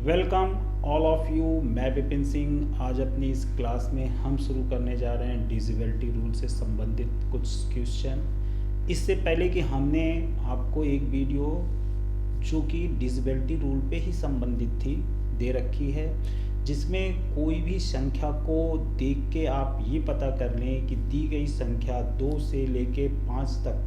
Welcome all of you. मैं विपिन सिंह। आज अपनी इस क्लास में हम शुरू करने जा रहे हैं डिविजिबिलिटी रूल से संबंधित कुछ क्वेश्चन। इससे पहले कि हमने आपको एक वीडियो जो कि डिविजिबिलिटी रूल पे ही संबंधित थी दे रखी है, जिसमें कोई भी संख्या को देख के आप ये पता कर लें कि दी गई संख्या 2 से लेके 5 तक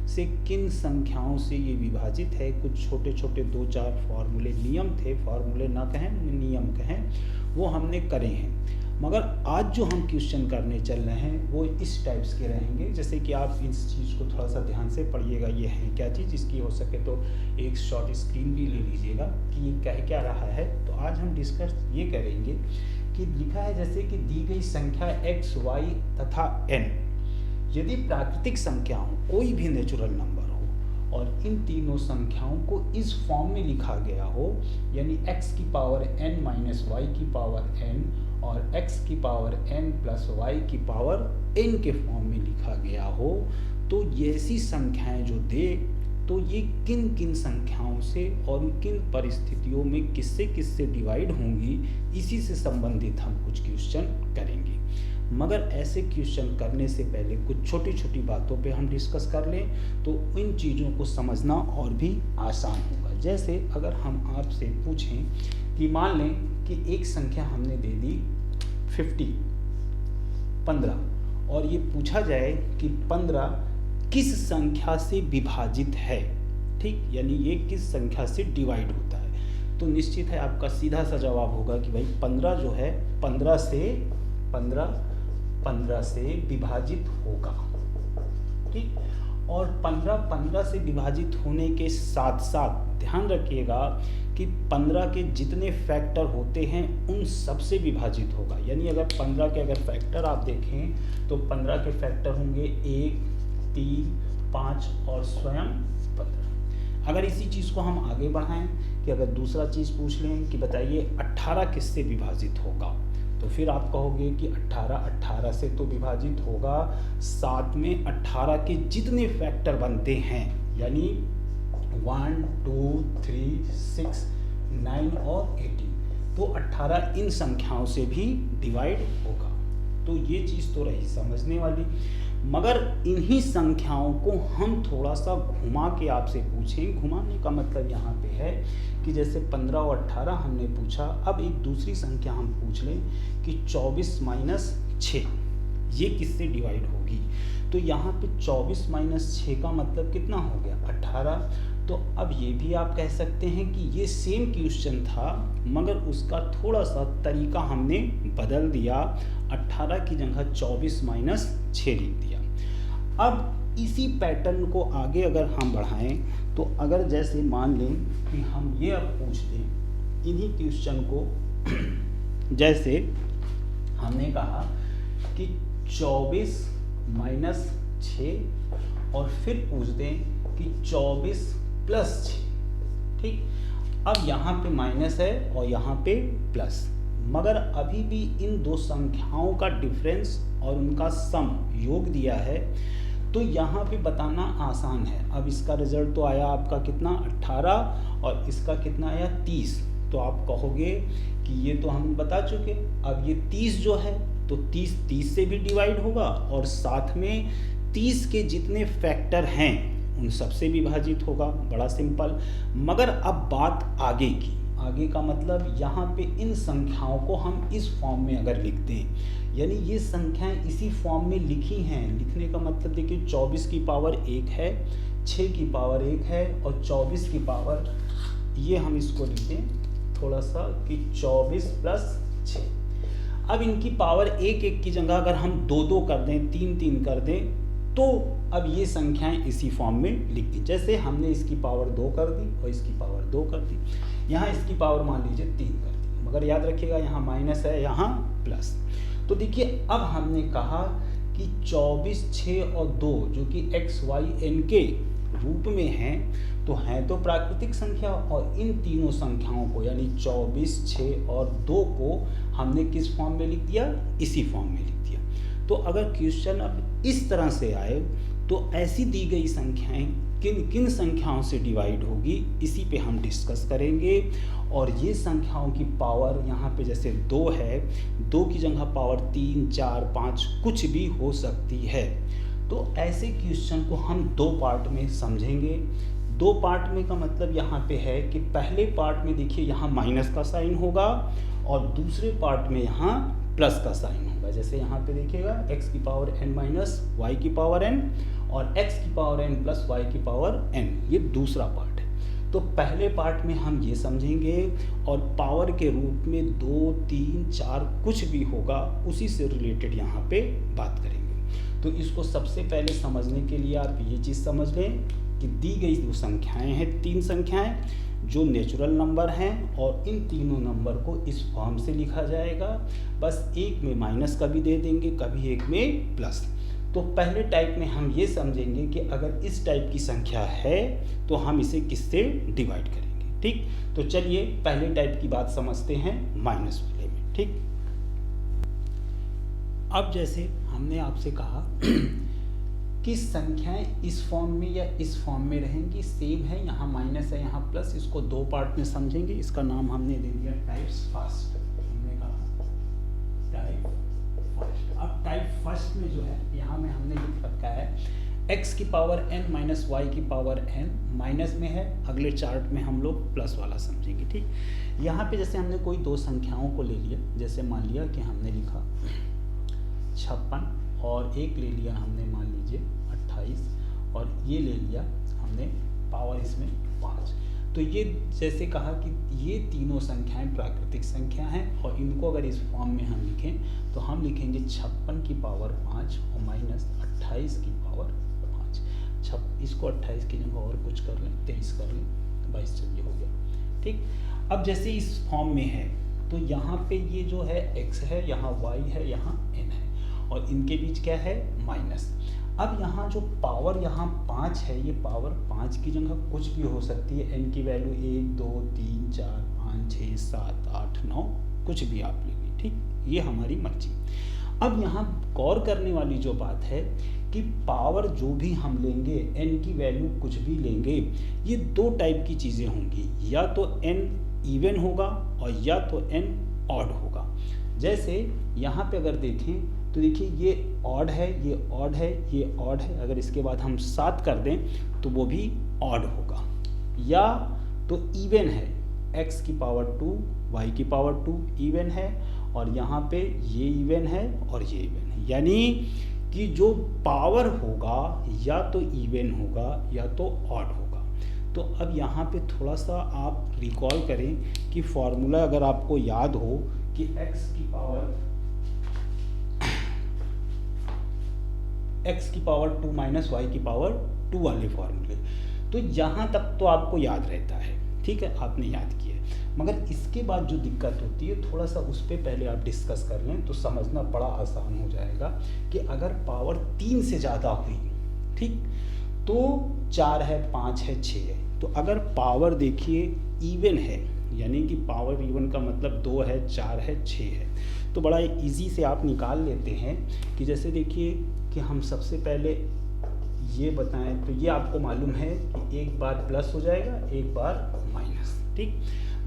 से किन संख्याओं से ये विभाजित है। कुछ छोटे छोटे 2-4 फार्मूले नियम थे, फार्मूले ना कहें नियम कहें, वो हमने करे हैं। मगर आज जो हम क्वेश्चन करने चल रहे हैं वो इस टाइप्स के रहेंगे, जैसे कि आप इस चीज़ को थोड़ा सा ध्यान से पढ़िएगा। ये है क्या चीज़, इसकी हो सके तो एक शॉर्ट स्क्रीन भी ले लीजिएगा कि ये कह क्या रहा है। तो आज हम डिस्कस ये करेंगे कि लिखा है जैसे कि दी गई संख्या x, y तथा n यदि प्राकृतिक संख्या हो, कोई भी नेचुरल नंबर हो, और इन तीनों संख्याओं को इस फॉर्म में लिखा गया हो, यानी x की पावर n माइनस वाई की पावर n और x की पावर n प्लस वाई की पावर n के फॉर्म में लिखा गया हो, तो ये ऐसी संख्याएं जो दे तो ये किन किन संख्याओं से और किन परिस्थितियों में किससे किससे डिवाइड होंगी, इसी से संबंधित हम कुछ क्वेश्चन करेंगे। मगर ऐसे क्वेश्चन करने से पहले कुछ छोटी छोटी बातों पे हम डिस्कस कर लें तो इन चीज़ों को समझना और भी आसान होगा। जैसे अगर हम आपसे पूछें कि मान लें कि एक संख्या हमने दे दी 15 और ये पूछा जाए कि 15 किस संख्या से विभाजित है, ठीक, यानी ये किस संख्या से डिवाइड होता है, तो निश्चित है आपका सीधा सा जवाब होगा कि भाई 15 जो है 15 से विभाजित होगा, ठीक। और 15 से विभाजित होने के साथ साथ ध्यान रखिएगा कि 15 के जितने फैक्टर होते हैं उन सब से विभाजित होगा। यानी अगर 15 के अगर फैक्टर आप देखें तो 15 के फैक्टर होंगे 1, 3, 5 और स्वयं 15। अगर इसी चीज़ को हम आगे बढ़ाएं कि अगर दूसरा चीज़ पूछ लें कि बताइए 18 किससे विभाजित होगा, तो फिर आप कहोगे कि 18 से तो विभाजित होगा, साथ में 18 के जितने फैक्टर बनते हैं, यानी 1, 2, 3, 6, 9 और 18, तो 18 इन संख्याओं से भी डिवाइड होगा। तो ये चीज़ तो रही समझने वाली। मगर इन्हीं संख्याओं को हम थोड़ा सा घुमा के आपसे पूछें। घुमाने का मतलब यहाँ पे है कि जैसे 15 और 18 हमने पूछा, अब एक दूसरी संख्या हम पूछ लें कि 24 माइनस 6 ये किससे डिवाइड होगी। तो यहाँ पे 24 माइनस 6 का मतलब कितना हो गया, 18। तो अब ये भी आप कह सकते हैं कि ये सेम क्वेश्चन था, मगर उसका थोड़ा सा तरीका हमने बदल दिया, 18 की जगह 24 माइनस 6 लिख दिया। अब इसी पैटर्न को आगे अगर हम बढ़ाएं तो अगर जैसे मान लें कि हम ये अब पूछ लें इन्हीं क्वेश्चन को, जैसे हमने कहा कि 24 माइनस 6 और फिर पूछ दें कि 24 प्लस 6, ठीक। अब यहाँ पे माइनस है और यहाँ पे प्लस, मगर अभी भी इन दो संख्याओं का डिफरेंस और उनका सम योग दिया है, तो यहाँ पे बताना आसान है। अब इसका रिजल्ट तो आया आपका कितना, 18, और इसका कितना आया 30। तो आप कहोगे कि ये तो हम बता चुके, अब ये 30 जो है तो 30 से भी डिवाइड होगा और साथ में 30 के जितने फैक्टर हैं उन सब से विभाजित होगा। बड़ा सिंपल। मगर अब बात आगे की, आगे का मतलब यहाँ पे इन संख्याओं को हम इस फॉर्म में अगर लिखते हैं, यानी ये संख्याएं इसी फॉर्म में लिखी हैं। लिखने का मतलब देखिए 24 की पावर 1 है, 6 की पावर 1 है और 24 की पावर, ये हम इसको लिखें थोड़ा सा कि 24 प्लस 6। अब इनकी पावर 1 की जगह अगर हम 2 कर दें, 3 कर दें, तो अब ये संख्याएं इसी फॉर्म में लिख दी। जैसे हमने इसकी पावर 2 कर दी और इसकी पावर 2 कर दी, यहाँ इसकी पावर मान लीजिए 3 कर दी, मगर याद रखिएगा यहाँ माइनस है, यहाँ प्लस। तो देखिए अब हमने कहा कि 24, 6 और 2 जो कि x, y, n के रूप में हैं, तो हैं तो प्राकृतिक संख्या, और इन तीनों संख्याओं को यानी 24, 6 और 2 को हमने किस फॉर्म में लिख दिया, इसी फॉर्म में लिख दिया। तो अगर क्वेश्चन अब इस तरह से आए तो ऐसी दी गई संख्याएं किन किन संख्याओं से डिवाइड होगी, इसी पे हम डिस्कस करेंगे। और ये संख्याओं की पावर यहाँ पे जैसे 2 है, 2 की जगह पावर 3, 4, 5 कुछ भी हो सकती है। तो ऐसे क्वेश्चन को हम 2 पार्ट में समझेंगे। 2 पार्ट में का मतलब यहाँ पे है कि पहले पार्ट में देखिए यहाँ माइनस का साइन होगा और दूसरे पार्ट में यहाँ प्लस का साइन होगा। जैसे यहाँ पे देखिएगा x की पावर n माइनस वाई की पावर n और x की पावर n प्लस वाई की पावर n, ये दूसरा पार्ट है। तो पहले पार्ट में हम ये समझेंगे और पावर के रूप में 2, 3, 4 कुछ भी होगा उसी से रिलेटेड यहाँ पे बात करेंगे। तो इसको सबसे पहले समझने के लिए आप ये चीज़ समझ लें कि दी गई जो संख्याएं हैं, 3 संख्याएं जो नेचुरल नंबर हैं और इन तीनों नंबर को इस फॉर्म से लिखा जाएगा। बस एक में माइनस का भी दे देंगे, कभी एक में प्लस। तो पहले टाइप में हम ये समझेंगे कि अगर इस टाइप की संख्या है तो हम इसे किससे डिवाइड करेंगे। ठीक, तो चलिए पहले टाइप की बात समझते हैं माइनस वाले में। ठीक, अब जैसे हमने आपसे कहा कि संख्याएं इस फॉर्म में या इस फॉर्म में रहेंगी, सेम है, यहाँ माइनस है यहाँ प्लस। इसको 2 पार्ट में समझेंगे। इसका नाम हमने दे दिया टाइप्स फर्स्ट। हमने कहा टाइप फर्स्ट। अब टाइप फर्स्ट में जो है यहाँ में हमने लिख रखा है x की पावर n माइनस वाई की पावर n, माइनस में है। अगले चार्ट में हम लोग प्लस वाला समझेंगे। ठीक, यहाँ पे जैसे हमने कोई 2 संख्याओं को ले लिया, जैसे मान लिया कि हमने लिखा 56 और एक ले लिया हमने मान लीजिए 28 और ये ले लिया हमने पावर इसमें 5। तो ये जैसे कहा कि ये तीनों संख्याएं प्राकृतिक संख्या हैं और इनको अगर इस फॉर्म में हम लिखें तो हम लिखेंगे 56 की पावर 5 और माइनस 28 की पावर 5। इसको 28 की जगह और कुछ कर लें, 23 कर लें तो 22, चलिए हो गया। ठीक, अब जैसे इस फॉर्म में है तो यहाँ पे ये जो है x है, यहाँ y है, यहाँ n है और इनके बीच क्या है माइनस। अब यहाँ जो पावर यहाँ 5 है, ये पावर 5 की जगह कुछ भी हो सकती है। n की वैल्यू 1, 2, 3, 4, 5, 6, 7, 8, 9 कुछ भी आप लेंगे। ठीक, ये हमारी मर्जी। अब यहाँ गौर करने वाली जो बात है कि पावर जो भी हम लेंगे, n की वैल्यू कुछ भी लेंगे, ये 2 टाइप की चीज़ें होंगी, या तो n इवन होगा और या तो n ऑड होगा। जैसे यहाँ पे अगर देखें तो देखिए ये ऑड है, ये ऑड है, ये ऑड है। अगर इसके बाद हम 7 कर दें तो वो भी ऑड होगा। या तो इवन है, x की पावर 2, y की पावर 2 इवन है और यहाँ पे ये इवन है और ये इवन है। यानी कि जो पावर होगा या तो इवन होगा या तो ऑड होगा। तो अब यहाँ पे थोड़ा सा आप रिकॉल करें कि फॉर्मूला अगर आपको याद हो कि x की पावर 2 माइनस वाई की पावर 2 वाले फॉर्मूले, तो यहाँ तक तो आपको याद रहता है। ठीक है, आपने याद किया। मगर इसके बाद जो दिक्कत होती है थोड़ा सा उस पर पहले आप डिस्कस कर लें तो समझना बड़ा आसान हो जाएगा कि अगर पावर 3 से ज़्यादा हुई, ठीक, तो 4 है, 5 है, 6 है। तो अगर पावर देखिए इवन है, यानी कि पावर इवन का मतलब 2 है, 4 है, 6 है, तो बड़ा इजी से आप निकाल लेते हैं कि जैसे देखिए कि हम सबसे पहले ये बताएं तो ये आपको मालूम है कि एक बार प्लस हो जाएगा, एक बार माइनस। ठीक,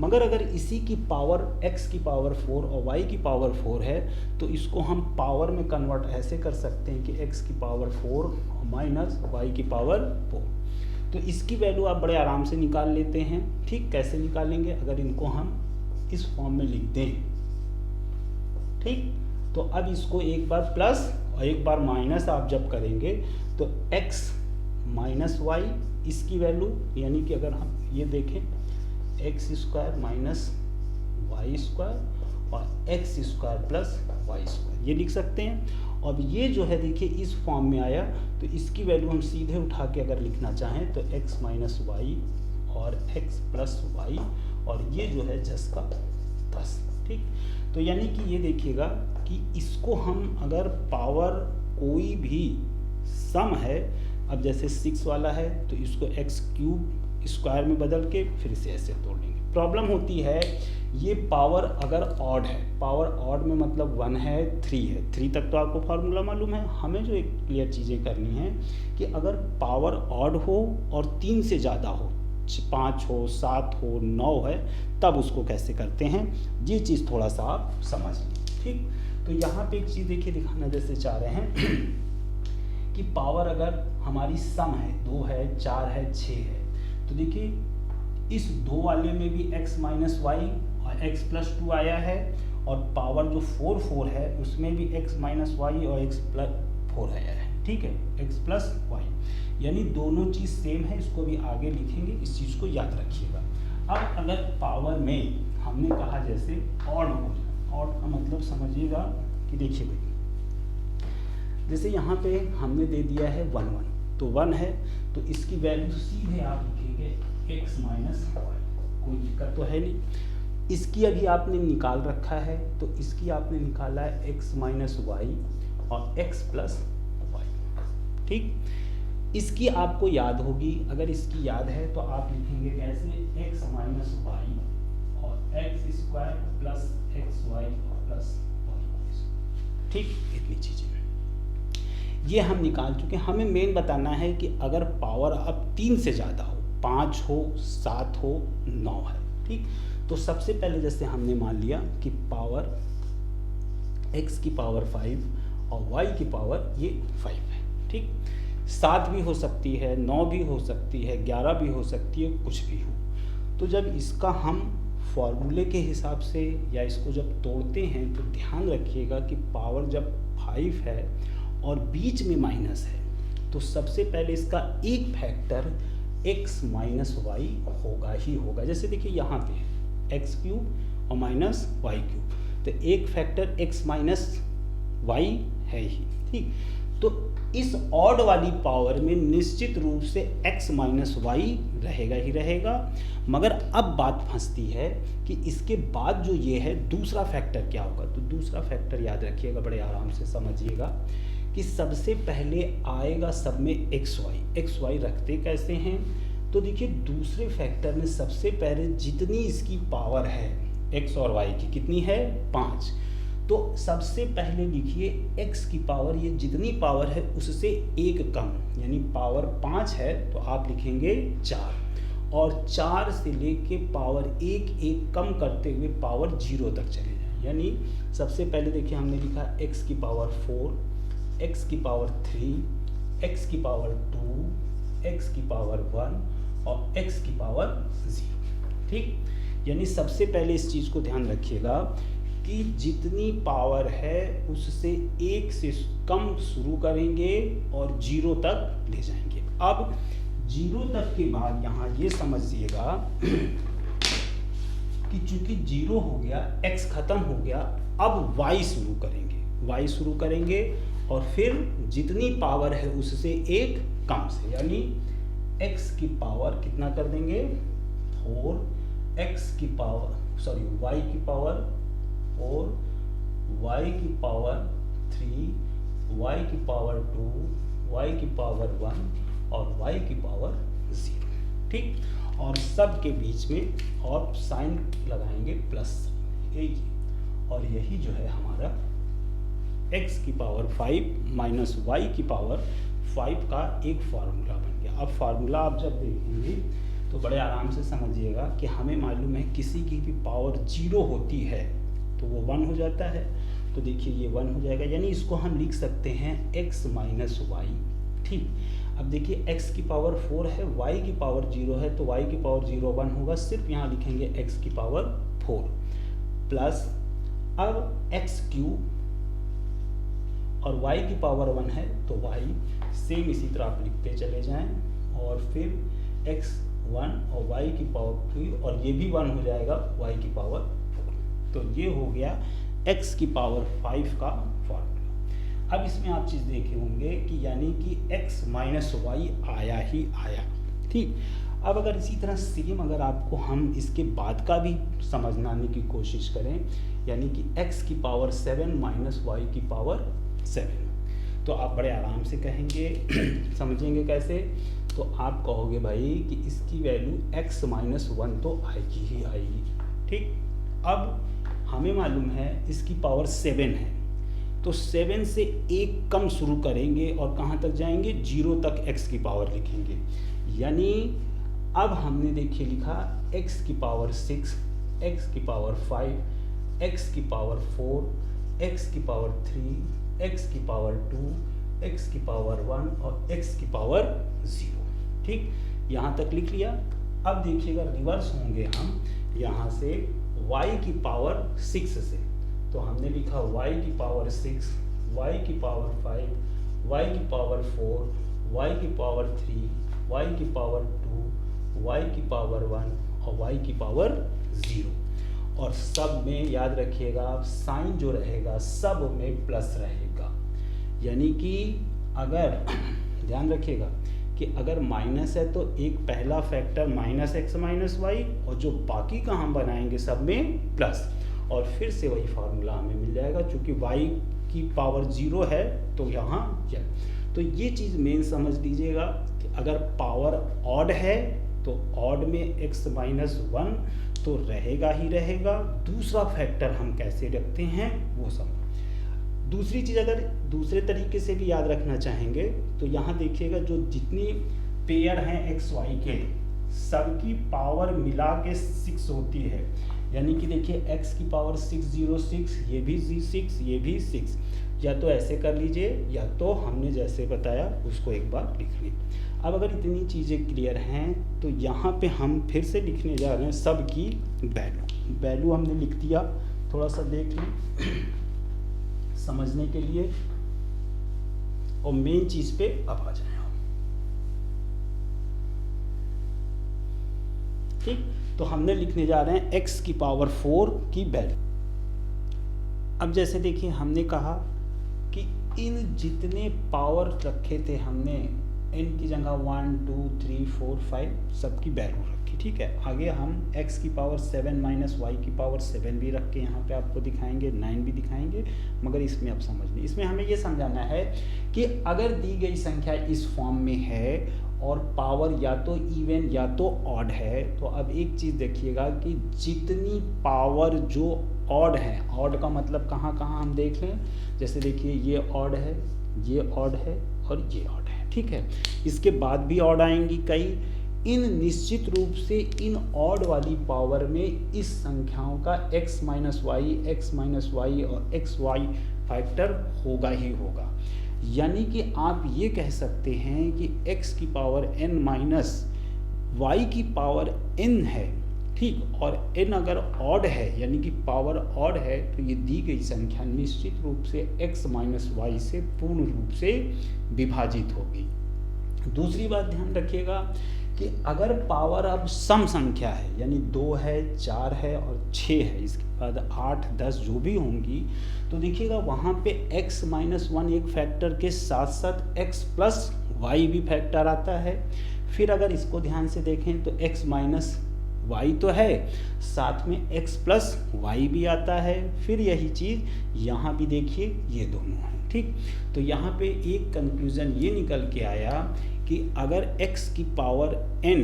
मगर अगर इसी की पावर x की पावर 4 और y की पावर 4 है तो इसको हम पावर में कन्वर्ट ऐसे कर सकते हैं कि x की पावर 4 और माइनस y की पावर 4। तो इसकी वैल्यू आप बड़े आराम से निकाल लेते हैं। ठीक, कैसे निकालेंगे? अगर इनको हम इस फॉर्म में लिख दें। ठीक, तो अब इसको एक बार प्लस और एक बार माइनस आप जब करेंगे तो x माइनस वाई, इसकी वैल्यू यानी कि अगर हम ये देखें x square minus y square और x square plus y square, ये लिख सकते हैं। अब ये जो है देखिए इस फॉर्म में आया तो इसकी वैल्यू हम सीधे उठा के अगर लिखना चाहें तो x माइनस वाई और x प्लस वाई और ये जो है 10 का 10। ठीक, तो यानी कि ये देखिएगा कि इसको हम अगर पावर कोई भी सम है, अब जैसे 6 वाला है तो इसको x क्यूब स्क्वायर में बदल के फिर इसे ऐसे तोड़ लेंगे। प्रॉब्लम होती है ये पावर अगर ऑड है, पावर ऑड में मतलब 1 है, 3 है, 3 तक तो आपको फार्मूला मालूम है। हमें जो एक क्लियर चीज़ें करनी है कि अगर पावर ऑड हो और 3 से ज़्यादा हो 5 हो, 7 हो, 9 है, तब उसको कैसे करते हैं, ये चीज़ थोड़ा सा आप समझ लें। ठीक, तो यहाँ पे एक चीज़ देखिए दिखाना जैसे चाह रहे हैं कि पावर अगर हमारी सम है, 2 है, 4 है, 6 है, तो देखिए इस 2 वाले में भी x माइनस वाई और x प्लस 2 आया है, और पावर जो 4 है उसमें भी x माइनस वाई और x प्लस 4 आया है। ठीक है, x प्लस वाई, यानी दोनों चीज़ सेम है, इसको भी आगे लिखेंगे, इस चीज़ को याद रखिएगा। अब अगर पावर में हमने कहा जैसे ऑड हो जाए, ऑड का मतलब समझिएगा कि देखिए भाई, जैसे यहाँ पे हमने दे दिया है 1 1, तो 1 है तो इसकी वैल्यू सीधे आप लिखेंगे x माइनस वाई, कोई दिक्कत तो है नहीं। इसकी अभी आपने निकाल रखा है, तो इसकी आपने निकाला है x माइनस वाई और x प्लस वाई। ठीक, इसकी आपको याद होगी, अगर इसकी याद है तो आप लिखेंगे कैसे, x माइनस वाई और x square plus x y plus y. ठीक, इतनी चीज़ें ये हम निकाल चुके हैं। हमें मेन बताना है कि अगर पावर अब 3 से ज़्यादा हो, 5 हो, 7 हो, 9 है। ठीक, तो सबसे पहले जैसे हमने मान लिया कि पावर x की पावर 5 और y की पावर ये 5 है। ठीक, 7 भी हो सकती है, 9 भी हो सकती है, 11 भी हो सकती है, कुछ भी हो। तो जब इसका हम फॉर्मूले के हिसाब से या इसको जब तोड़ते हैं तो ध्यान रखिएगा कि पावर जब 5 है और बीच में माइनस है, तो सबसे पहले इसका एक फैक्टर x माइनस वाई होगा ही होगा। जैसे देखिए यहाँ पे है एक्स क्यूब और माइनस वाई क्यूब, तो एक फैक्टर x माइनस वाई है ही। ठीक, तो इस ऑड वाली पावर में निश्चित रूप से x माइनस वाई रहेगा ही रहेगा, मगर अब बात फंसती है कि इसके बाद जो ये है दूसरा फैक्टर क्या होगा। तो दूसरा फैक्टर याद रखिएगा, बड़े आराम से समझिएगा कि सबसे पहले आएगा सब में एक्स वाई रखते कैसे हैं। तो देखिए दूसरे फैक्टर में सबसे पहले जितनी इसकी पावर है x और y की कितनी है, 5, तो सबसे पहले लिखिए x की पावर, ये जितनी पावर है उससे एक कम, यानी पावर 5 है तो आप लिखेंगे 4, और 4 से लेके पावर 1 कम करते हुए पावर 0 तक चले जाएं। यानी सबसे पहले देखिए हमने लिखा x की पावर 4, x की पावर 3, x की पावर 2, x की पावर 1 और x की पावर 0। ठीक, यानी सबसे पहले इस चीज़ को ध्यान रखिएगा कि जितनी पावर है उससे 1 से कम शुरू करेंगे और 0 तक ले जाएंगे। अब 0 तक के बाद यहाँ ये समझिएगा कि चूंकि 0 हो गया, x खत्म हो गया, अब y शुरू करेंगे और फिर जितनी पावर है उससे एक कम से, यानी x की पावर कितना कर देंगे 4, x की पावर y की पावर 4, y की पावर 3, y की पावर 2, y की पावर 1 और y की पावर 0। ठीक, और सब के बीच में और साइन लगाएंगे प्लस, यही, और यही जो है हमारा x की पावर 5 माइनस y की पावर 5 का एक फार्मूला बन गया। अब फार्मूला आप जब देखेंगे तो बड़े आराम से समझिएगा कि हमें मालूम है किसी की भी पावर 0 होती है तो वो 1 हो जाता है। तो देखिए ये 1 हो जाएगा, यानी इसको हम लिख सकते हैं x माइनस वाई। ठीक, अब देखिए x की पावर 4 है, y की पावर 0 है, तो y की पावर 0 1 होगा, सिर्फ यहाँ लिखेंगे x की पावर 4 प्लस, अब x क्यूब और y की पावर 1 है तो y सेम इसी तरह आप लिखते चले जाएं, और फिर x1 और y की पावर 3 और ये भी 1 हो जाएगा y की पावर 4। तो ये हो गया x की पावर 5 का फॉर्मूला। अब इसमें आप चीज़ देखे होंगे कि यानी कि x माइनस वाई आया ही आया। ठीक, अब अगर इसी तरह सेम अगर आपको हम इसके बाद का भी समझाने की कोशिश करें, यानी कि x की पावर 7 माइनस वाई की पावर 7, तो आप बड़े आराम से कहेंगे समझेंगे कैसे, तो आप कहोगे भाई कि इसकी वैल्यू x माइनस 1 तो आएगी ही आएगी। ठीक, अब हमें मालूम है इसकी पावर 7 है, तो 7 से एक कम शुरू करेंगे और कहाँ तक जाएंगे 0 तक x की पावर लिखेंगे, यानी अब हमने देखिए लिखा x की पावर 6, x की पावर 5, x की पावर 4, x की पावर 3, x की पावर 2, x की पावर 1 और x की पावर 0। ठीक, यहाँ तक लिख लिया। अब देखिएगा रिवर्स होंगे हम यहाँ से y की पावर 6 से, तो हमने लिखा y की पावर 6, y की पावर 5, y की पावर 4, y की पावर 3, y की पावर 2, y की पावर 1 और y की पावर 0। और सब में याद रखिएगा साइन जो रहेगा सब में प्लस रहेगा, यानी कि अगर ध्यान रखिएगा कि अगर माइनस है तो एक पहला factor minus x minus y, और जो बाकी का हम बनाएंगे सब में प्लस, और फिर से वही फार्मूला हमें मिल जाएगा। चूंकि y की पावर 0 है तो यहाँ तो ये चीज़ मेन समझ लीजिएगा कि अगर पावर ऑड है तो ऑड में x माइनस 1 तो रहेगा ही रहेगा। दूसरा फैक्टर हम कैसे रखते हैं वो समझ। दूसरी चीज़ अगर दूसरे तरीके से भी याद रखना चाहेंगे तो यहाँ देखिएगा जो जितनी पेयर हैं एक्स वाई के सबकी पावर मिला के 6 होती है, यानी कि देखिए x की पावर 606, ये भी 6, ये भी 6। या तो ऐसे कर लीजिए या तो हमने जैसे बताया उसको एक बार लिख ली। अब अगर इतनी चीज़ें क्लियर हैं तो यहाँ पे हम फिर से लिखने जा रहे हैं सब की वैल्यू हमने लिख दिया। थोड़ा सा देख लें समझने के लिए, और मेन चीज पे अब आ जाए हम। ठीक, तो हमने लिखने जा रहे हैं x की पावर 4 की वैल्यू। अब जैसे देखिए हमने कहा कि इन जितने पावर रखे थे हमने n की जगह 1 2 3 4 5 सबकी वैल्यू रखी। ठीक है, आगे हम x की पावर 7 माइनस वाई की पावर 7 भी रख के यहाँ पे आपको दिखाएंगे, 9 भी दिखाएंगे, मगर इसमें अब समझ लें। इसमें हमें ये समझाना है कि अगर दी गई संख्या इस फॉर्म में है और पावर या तो इवन या तो ऑड है, तो अब एक चीज़ देखिएगा कि जितनी पावर जो ऑड है, ऑड का मतलब कहाँ कहाँ हम देख लें, जैसे देखिए ये ऑड है, ये ऑड है और ये ऑड है। ठीक है, इसके बाद भी ऑड आएंगी कई। इन निश्चित रूप से इन ऑड वाली पावर में इस संख्याओं का x माइनस वाई और एक्स वाई फैक्टर होगा ही होगा। यानी कि आप ये कह सकते हैं कि x की पावर n माइनस वाई की पावर n है। ठीक, और n अगर ऑड है यानी कि पावर ऑड है तो ये दी गई संख्या निश्चित रूप से x माइनस वाई से पूर्ण रूप से विभाजित होगी। दूसरी बात ध्यान रखिएगा कि अगर पावर अब सम संख्या है, यानी 2 है, 4 है और 6 है, इसके बाद 8 10 जो भी होंगी, तो देखिएगा वहाँ पे x माइनस 1 एक फैक्टर के साथ साथ x प्लस वाई भी फैक्टर आता है। फिर अगर इसको ध्यान से देखें तो x माइनस वाई तो है, साथ में x प्लस वाई भी आता है। फिर यही चीज़ यहाँ भी देखिए ये दोनों हैं। ठीक, तो यहाँ पे एक कंक्लूजन ये निकल के आया कि अगर x की पावर n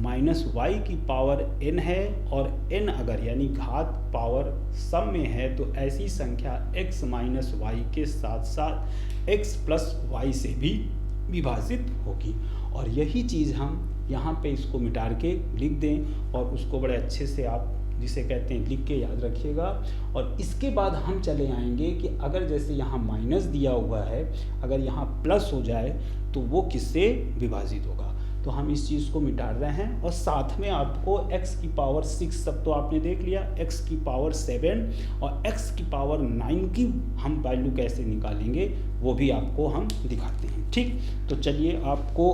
माइनस वाई की पावर n है और n अगर यानी घात पावर सम में है तो ऐसी संख्या x माइनस वाई के साथ साथ x प्लस वाई से भी विभाजित होगी। और यही चीज़ हम यहाँ पे इसको मिटा के लिख दें और उसको बड़े अच्छे से आप जिसे कहते हैं लिख के याद रखिएगा। और इसके बाद हम चले आएंगे कि अगर जैसे यहाँ माइनस दिया हुआ है, अगर यहाँ प्लस हो जाए तो वो किससे विभाजित होगा। तो हम इस चीज़ को मिटा रहे हैं और साथ में आपको x की पावर 6 सब तो आपने देख लिया, x की पावर 7 और x की पावर 9 की हम वैल्यू कैसे निकालेंगे वो भी आपको हम दिखाते हैं। ठीक, तो चलिए आपको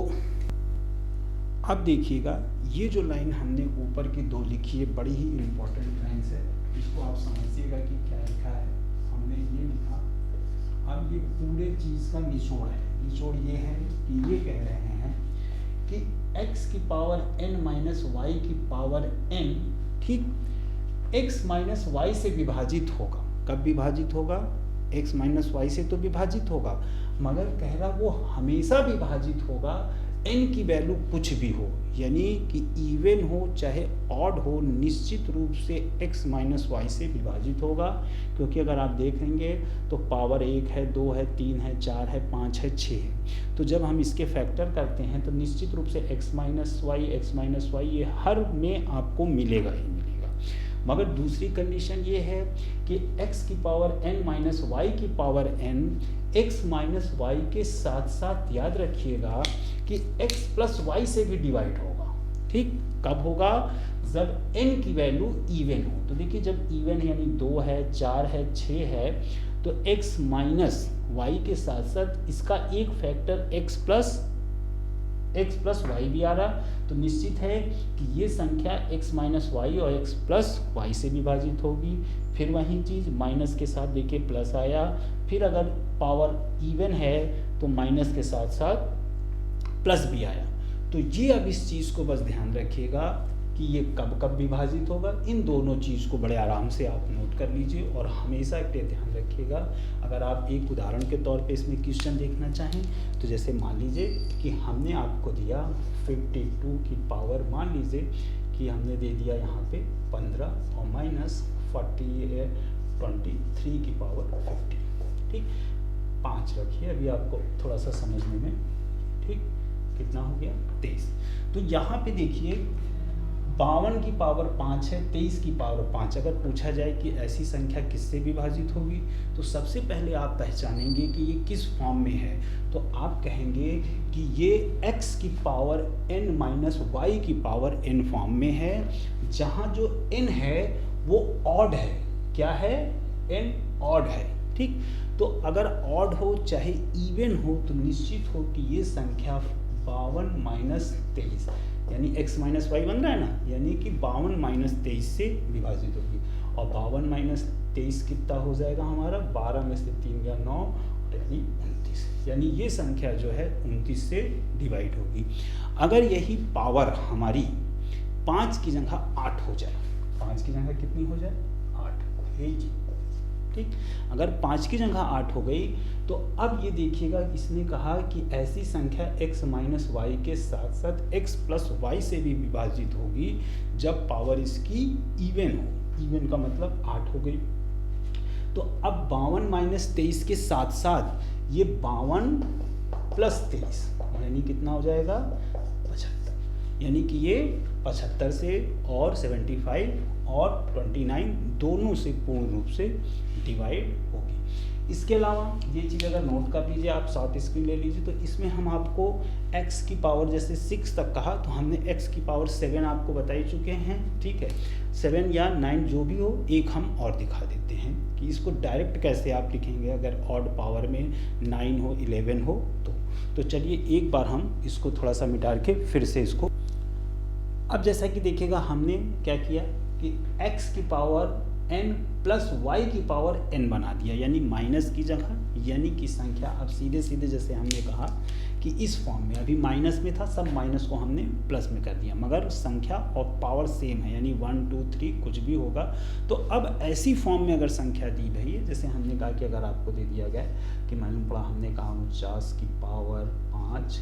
अब देखिएगा ये जो लाइन हमने ऊपर की 2 लिखी है बड़ी ही इम्पोर्टेंट लाइन्स है, इसको आप समझिएगा कि क्या लिखा है। हमने ये लिखा, अब ये पूरे चीज़ का निचोड़ है। निचोड़ ये है कि ये कह रहे हैं कि x की पावर n माइनस वाई की पावर n, ठीक, x माइनस वाई से विभाजित होगा। कब विभाजित होगा? x माइनस वाई से तो विभाजित होगा, मगर कह रहा वो हमेशा विभाजित होगा n की वैल्यू कुछ भी हो, यानी कि इवन हो चाहे ऑड हो, निश्चित रूप से x माइनस वाई से विभाजित होगा। क्योंकि अगर आप देखेंगे तो पावर 1 है, 2 है, 3 है, 4 है, 5 है, 6 है। तो जब हम इसके फैक्टर करते हैं तो निश्चित रूप से x माइनस वाई ये हर में आपको मिलेगा ही मिलेगा। मगर दूसरी कंडीशन ये है कि x की पावर n माइनस वाई की power n x minus y के साथ साथ याद रखिएगा कि x प्लस वाई से भी डिवाइड होगा। ठीक, कब होगा? जब n की वैल्यू इवन हो। तो देखिए जब इवन यानी 2 है, 4 है, 6 है, तो x माइनस वाई के साथ साथ इसका एक फैक्टर x प्लस वाई भी आ रहा, तो निश्चित है कि ये संख्या x माइनस वाई और x प्लस वाई से विभाजित होगी। फिर वही चीज़ माइनस के साथ देखिए प्लस आया, फिर अगर पावर इवन है तो माइनस के साथ साथ प्लस भी आया। तो ये अब इस चीज़ को बस ध्यान रखिएगा कि ये कब कब विभाजित होगा। इन दोनों चीज़ को बड़े आराम से आप नोट कर लीजिए और हमेशा एक ध्यान रखिएगा। अगर आप एक उदाहरण के तौर पे इसमें क्वेश्चन देखना चाहें तो जैसे मान लीजिए कि हमने आपको दिया 52 की पावर, मान लीजिए कि हमने दे दिया यहाँ पे 15 और माइनस 23 की पावर 50। ठीक, 5 रखिए अभी आपको थोड़ा सा समझने में। ठीक, कितना हो गया? 23। तो यहाँ पे देखिए 52 की पावर 5 है, 23 की पावर 5। अगर पूछा जाए कि ऐसी संख्या किससे विभाजित होगी तो सबसे पहले आप पहचानेंगे कि ये किस फॉर्म में है। तो आप कहेंगे कि ये x की पावर n माइनस वाई की पावर n फॉर्म में है, जहाँ जो n है वो ऑड है। क्या है? n ऑड है। ठीक, तो अगर ऑड हो चाहे इवन हो तो निश्चित हो कि ये संख्या 52 माइनस 23 यानी x माइनस वाई बन रहा है ना, यानी कि 52 माइनस 23 से विभाजित होगी। और 52 माइनस 23 कितना हो जाएगा हमारा? 12 में से 3 गया 9 यानी 29, यानी ये संख्या जो है 29 से डिवाइड होगी। अगर यही पावर हमारी 5 की जगह 8 हो जाए, 5 की जगह कितनी हो जाए? 8। यही चीज। ठीक, अगर 5 की जगह 8 हो गई तो अब ये देखिएगा इसने कहा कि ऐसी संख्या x माइनस वाई के साथ साथ x प्लस वाई से भी विभाजित होगी जब पावर इसकी इवन हो। इवन का मतलब 8 हो गई। तो अब 52 माइनस 23 के साथ साथ ये 52 प्लस 23 यानी कितना हो जाएगा? 75। यानी कि ये 75 से और 75 और 29 दोनों से पूर्ण रूप से डिवाइड होगी। इसके अलावा ये चीज़ अगर नोट कर लीजिए, आप शॉर्ट स्क्रीन ले लीजिए, तो इसमें हम आपको x की पावर जैसे 6 तक कहा तो हमने x की पावर 7 आपको बता ही चुके हैं। ठीक है, 7 या 9 जो भी हो, एक हम और दिखा देते हैं कि इसको डायरेक्ट कैसे आप लिखेंगे अगर ऑड पावर में 9 हो 11 हो तो चलिए एक बार हम इसको थोड़ा सा मिटा के फिर से इसको। अब जैसा कि देखिएगा हमने क्या किया कि x की पावर n प्लस y की पावर n बना दिया, यानी माइनस की जगह, यानी कि संख्या अब सीधे सीधे जैसे हमने कहा कि इस फॉर्म में अभी माइनस में था, सब माइनस को हमने प्लस में कर दिया, मगर संख्या और पावर सेम है यानी 1 2 3 कुछ भी होगा। तो अब ऐसी फॉर्म में अगर संख्या दी गई है, जैसे हमने कहा कि अगर आपको दे दिया गया कि मालूम पड़ा हमने कहा 49 की पावर 5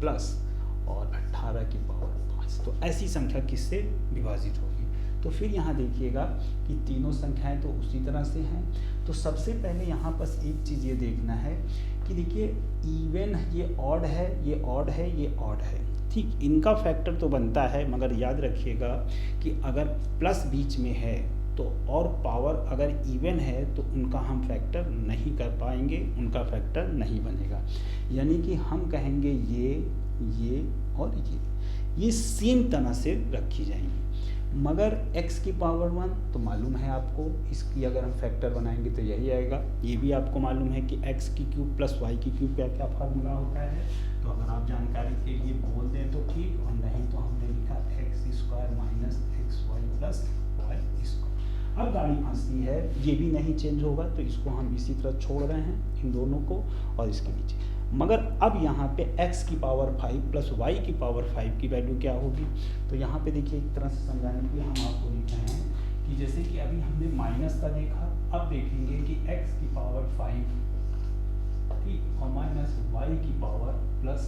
प्लस और 18 की पावर 5, तो ऐसी संख्या किससे विभाजित होगी? तो फिर यहाँ देखिएगा कि तीनों संख्याएं तो उसी तरह से हैं। तो सबसे पहले यहाँ बस एक चीज़ ये देखना है कि देखिए इवन ये ऑड है, ये ऑड है, ये ऑड है। ठीक, इनका फैक्टर तो बनता है, मगर याद रखिएगा कि अगर प्लस बीच में है तो और पावर अगर इवन है तो उनका हम फैक्टर नहीं कर पाएंगे, उनका फैक्टर नहीं बनेगा। यानी कि हम कहेंगे ये और ये सेम तरह से रखी जाएंगी। मगर x की पावर 1 तो मालूम है आपको, इसकी अगर हम फैक्टर बनाएंगे तो यही आएगा। ये भी आपको मालूम है कि x की क्यूब प्लस y की क्यूब क्या क्या फार्मूला होता है। तो अगर आप जानकारी के लिए बोल दें तो ठीक, और नहीं तो हमने लिखा x square minus x y plus y square. अब गाड़ी फंसती है, ये भी नहीं चेंज होगा तो इसको हम इसी तरह छोड़ रहे हैं इन दोनों को और इसके नीचे। मगर अब यहाँ पे x की पावर 5 प्लस y की पावर 5 की वैल्यू क्या होगी? तो यहाँ पे देखिए एक तरह से समझाने के लिए हम आपको लिख रहे हैं कि जैसे कि अभी हमने माइनस का देखा, अब देखेंगे कि x की पावर 5 ठीक और माइनस y की पावर प्लस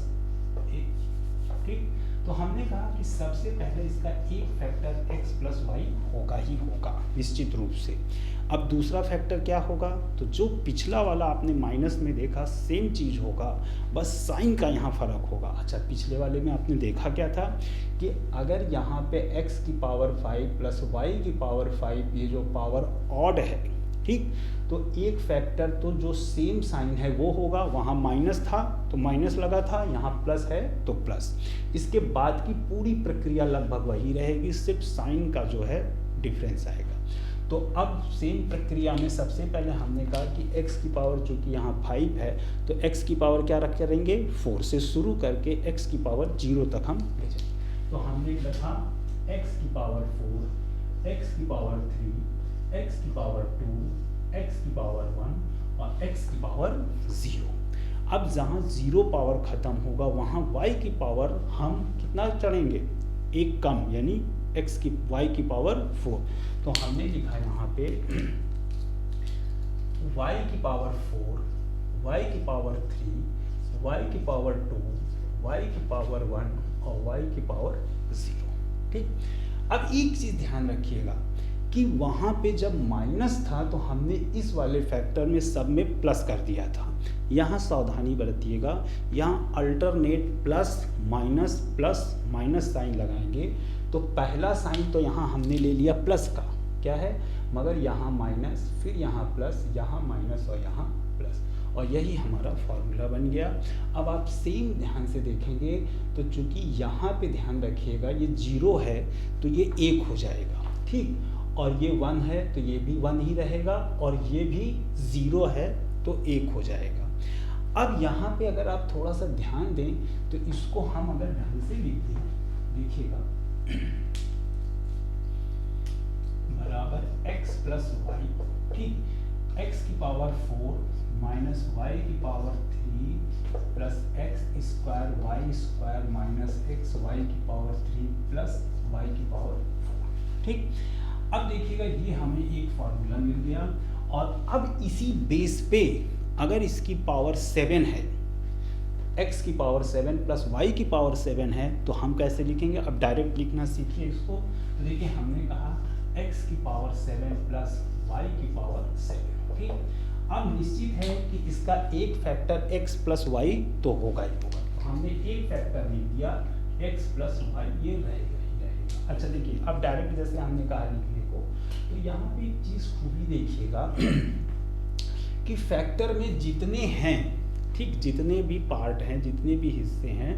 ठीक। तो हमने कहा कि सबसे पहले इसका एक फैक्टर x प्लस वाई होगा ही होगा निश्चित रूप से। अब दूसरा फैक्टर क्या होगा, तो जो पिछला वाला आपने माइनस में देखा सेम चीज़ होगा, बस साइन का यहाँ फ़र्क होगा। अच्छा, पिछले वाले में आपने देखा क्या था कि अगर यहाँ पे x की पावर 5 प्लस y की पावर 5, ये जो पावर ऑड है, ठीक, तो एक फैक्टर तो जो सेम साइन है वो होगा, वहाँ माइनस था तो माइनस लगा था, यहाँ प्लस है तो प्लस। इसके बाद की पूरी प्रक्रिया लगभग वही रहेगी, सिर्फ साइन का जो है डिफरेंस आएगा। तो अब सेम प्रक्रिया में सबसे पहले हमने कहा कि x की पावर चूँकि यहाँ 5 है तो x की पावर क्या रख करेंगे 4 से शुरू करके x की पावर 0 तक हम ले जाएंगे। तो हमने लिखा x की पावर 4, x की पावर 3, x की पावर 2, x की पावर 1 और x की पावर 0। अब जहाँ 0 पावर ख़त्म होगा वहाँ y की पावर हम कितना चढ़ेंगे, एक कम, यानी x की y की पावर 4। तो हमने लिखा यहाँ पे y की पावर 4, y की पावर 3, y की पावर 2, y की पावर 1 और y की पावर 0। ठीक। अब एक चीज़ ध्यान रखिएगा कि वहाँ पे जब माइनस था तो हमने इस वाले फैक्टर में सब में प्लस कर दिया था। यहाँ सावधानी बरतिएगा, यहाँ अल्टरनेट प्लस माइनस साइन लगाएंगे तो पहला साइन तो यहाँ हमने ले लिया प्लस का, क्या है, मगर यहाँ माइनस, फिर यहाँ प्लस, यहाँ माइनस और यहाँ प्लस, और यही हमारा फॉर्मूला बन गया। अब आप सेम ध्यान से देखेंगे तो चूंकि यहाँ पे ध्यान रखिएगा ये 0 है तो ये 1 हो जाएगा, ठीक, और ये 1 है तो ये भी 1 ही रहेगा, और ये भी 0 है तो 1 हो जाएगा। अब यहाँ पे अगर आप थोड़ा सा ध्यान दें तो इसको हम अगर ढंग से लिख दें, देखिएगा, बराबर x प्लस वाई, ठीक, x की पावर 4 माइनस वाई की power 3 plus x square y square minus x y की पावर 3 प्लस वाई की पावर 4। ठीक। अब देखिएगा ये हमें एक फार्मूला मिल गया, और अब इसी बेस पे अगर इसकी पावर 7 है, x की पावर 7 प्लस y की पावर 7 है, तो हम कैसे लिखेंगे, अब डायरेक्ट लिखना सीखिए इसको। तो देखिए हमने कहा x की पावर 7 प्लस y की पावर 7, ठीक। अब निश्चित है कि इसका एक फैक्टर x प्लस y तो होगा ही होगा, तो हमने एक फैक्टर लिख दिया x प्लस y, ये रहेगा ही रहेगा। अच्छा देखिए, अब डायरेक्ट जैसे हमने कहा लिखने को, तो यहाँ पे एक चीज़ खूबी देखिएगा कि फैक्टर में जितने हैं, ठीक, जितने भी पार्ट हैं, जितने भी हिस्से हैं,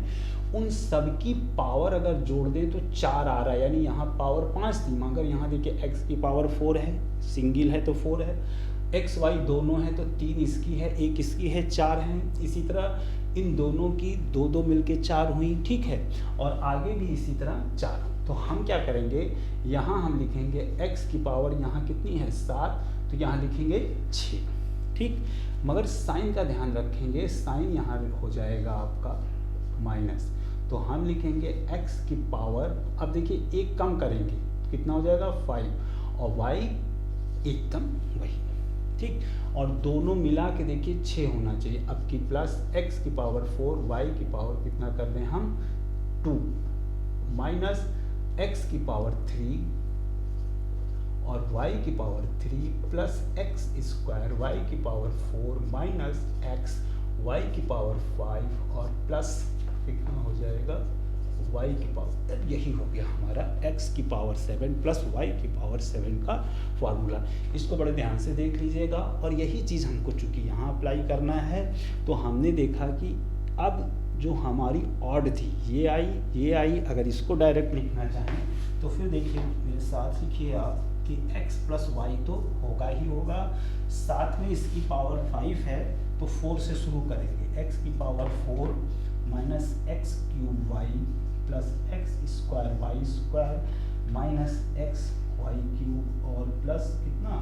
उन सब की पावर अगर जोड़ दें तो 4 आ रहा है, यानी यहाँ पावर 5 थी, मगर यहाँ देखिए x की पावर 4 है, सिंगल है तो 4 है, x y दोनों है तो 3 इसकी है, 1 इसकी है, 4 हैं। इसी तरह इन दोनों की 2 मिलके 4 हुई, ठीक है, और आगे भी इसी तरह 4। तो हम क्या करेंगे, यहाँ हम लिखेंगे x की पावर यहाँ कितनी है 7, तो यहाँ लिखेंगे 6, ठीक, मगर साइन का ध्यान रखेंगे, साइन यहाँ हो जाएगा आपका माइनस, तो हम लिखेंगे x की पावर, अब देखिए एक कम करेंगे तो कितना हो जाएगा 5, और y एकदम वही, ठीक, और दोनों मिला के देखिए 6 होना चाहिए। अब की प्लस x की पावर 4, y की पावर कितना कर दें हम 2, माइनस x की पावर 3 और y की power 3 plus x square y की पावर 4 माइनस एक्स y की पावर 5 और प्लस कितना हो जाएगा y की पावर, यही हो गया हमारा x की पावर 7 प्लस y की पावर 7 का फार्मूला। इसको बड़े ध्यान से देख लीजिएगा, और यही चीज़ हमको चूँकि यहाँ अप्लाई करना है, तो हमने देखा कि अब जो हमारी ऑड थी ये आई, अगर इसको डायरेक्ट लिखना चाहें तो फिर देखिए मेरे साथ लिखिए आप कि x प्लस वाई तो होगा ही होगा, साथ में इसकी पावर 5 है तो 4 से शुरू करेंगे, x की power 4 minus x cube y plus x square y square minus x y cube और प्लस कितना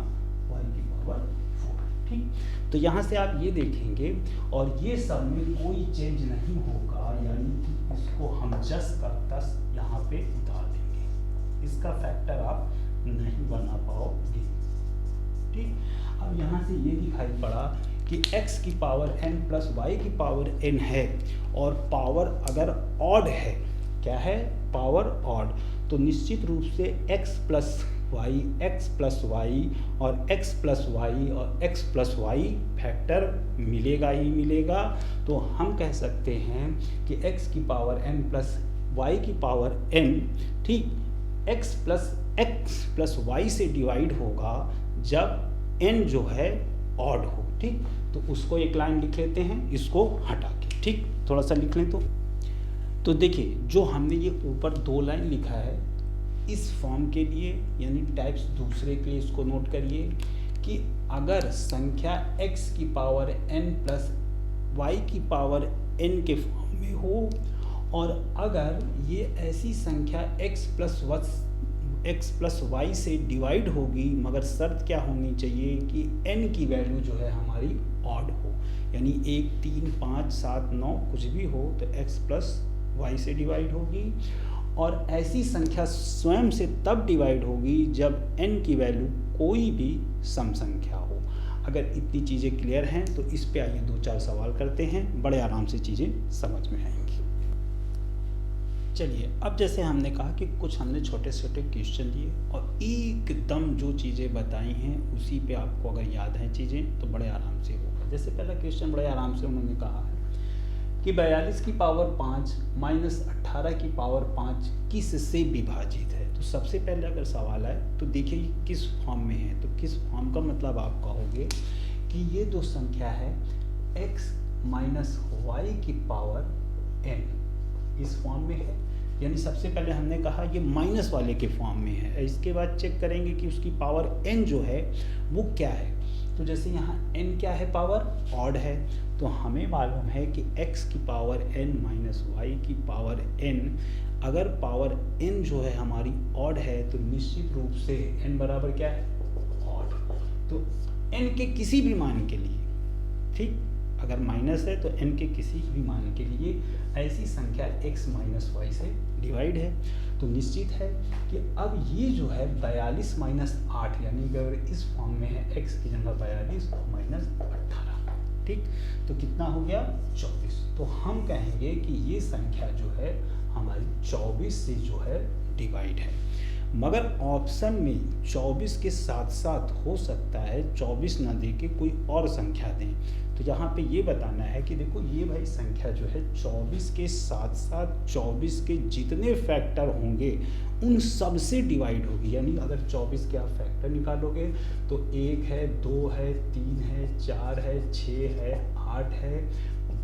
y की पावर 4, ठीक। तो यहाँ से आप ये देखेंगे, और ये सब में कोई चेंज नहीं होगा, यानी कि इसको हम जस्ट का तस यहाँ पे उतार देंगे, इसका फैक्टर आप नहीं बना पाओगे, ठीक। अब यहाँ से ये दिखाई पड़ा कि x की पावर n प्लस y की पावर n है और पावर अगर ऑड है, क्या है, पावर ऑड, तो निश्चित रूप से x प्लस y और x प्लस y और x प्लस y फैक्टर मिलेगा ही मिलेगा। तो हम कह सकते हैं कि x की पावर n प्लस y की पावर n, ठीक, x प्लस y से डिवाइड होगा जब n जो है ऑड हो, ठीक। तो उसको एक लाइन लिख लेते हैं इसको हटा के, ठीक, थोड़ा सा लिख लें तो देखिए जो हमने ये ऊपर 2 लाइन लिखा है इस फॉर्म के लिए, यानी टाइप्स दूसरे के लिए इसको नोट करिए कि अगर संख्या x की पावर n प्लस y की पावर n के फॉर्म में हो और अगर ये ऐसी संख्या x प्लस y से डिवाइड होगी, मगर शर्त क्या होनी चाहिए कि n की वैल्यू जो है हमारी ऑड हो, यानी 1, 3, 5, 7, 9 कुछ भी हो तो x प्लस y से डिवाइड होगी। और ऐसी संख्या स्वयं से तब डिवाइड होगी जब n की वैल्यू कोई भी सम संख्या हो। अगर इतनी चीज़ें क्लियर हैं तो इस पे आइए 2-4 सवाल करते हैं, बड़े आराम से चीज़ें समझ में आएंगी। चलिए, अब जैसे हमने कहा कि कुछ हमने छोटे छोटे क्वेश्चन दिए और एकदम जो चीज़ें बताई हैं उसी पे आपको अगर याद हैं चीज़ें तो बड़े आराम से होगा। जैसे पहला क्वेश्चन बड़े आराम से उन्होंने कहा है कि 42 की पावर 5 माइनस 18 की पावर 5 किस से विभाजित है। तो सबसे पहले अगर सवाल है तो देखिए किस फॉर्म में है, तो किस फॉर्म का मतलब आप कहोगे कि ये दो संख्या है x माइनस वाई की पावर n इस फॉर्म में है, यानी सबसे पहले हमने कहा ये माइनस वाले के फॉर्म में है। इसके बाद चेक करेंगे कि उसकी पावर n जो है वो क्या है। तो जैसे यहाँ n क्या है, पावर ऑड है, तो हमें मालूम है कि x की पावर n माइनस y की पावर n, अगर पावर n जो है हमारी ऑड है तो निश्चित रूप से n बराबर क्या है, ऑड। तो n के किसी भी मान के लिए, ठीक, अगर माइनस है तो n के किसी भी मान के लिए ऐसी संख्या x माइनस वाई से डिवाइड है, तो निश्चित है कि अब ये जो है 42 माइनस 8, यानी कि अगर इस फॉर्म में है x की जगह 42 माइनस 18, ठीक, तो कितना हो गया 24। तो हम कहेंगे कि ये संख्या जो है हमारी 24 से जो है डिवाइड है। मगर ऑप्शन में 24 के साथ साथ हो सकता है 24 ना दे के कोई और संख्या दें, तो यहाँ पे ये बताना है कि देखो ये भाई संख्या जो है 24 के साथ साथ 24 के जितने फैक्टर होंगे उन सब से डिवाइड होगी। यानी अगर 24 के आप फैक्टर निकालोगे तो 1 है, 2 है, 3 है, 4 है, 6 है, 8 है,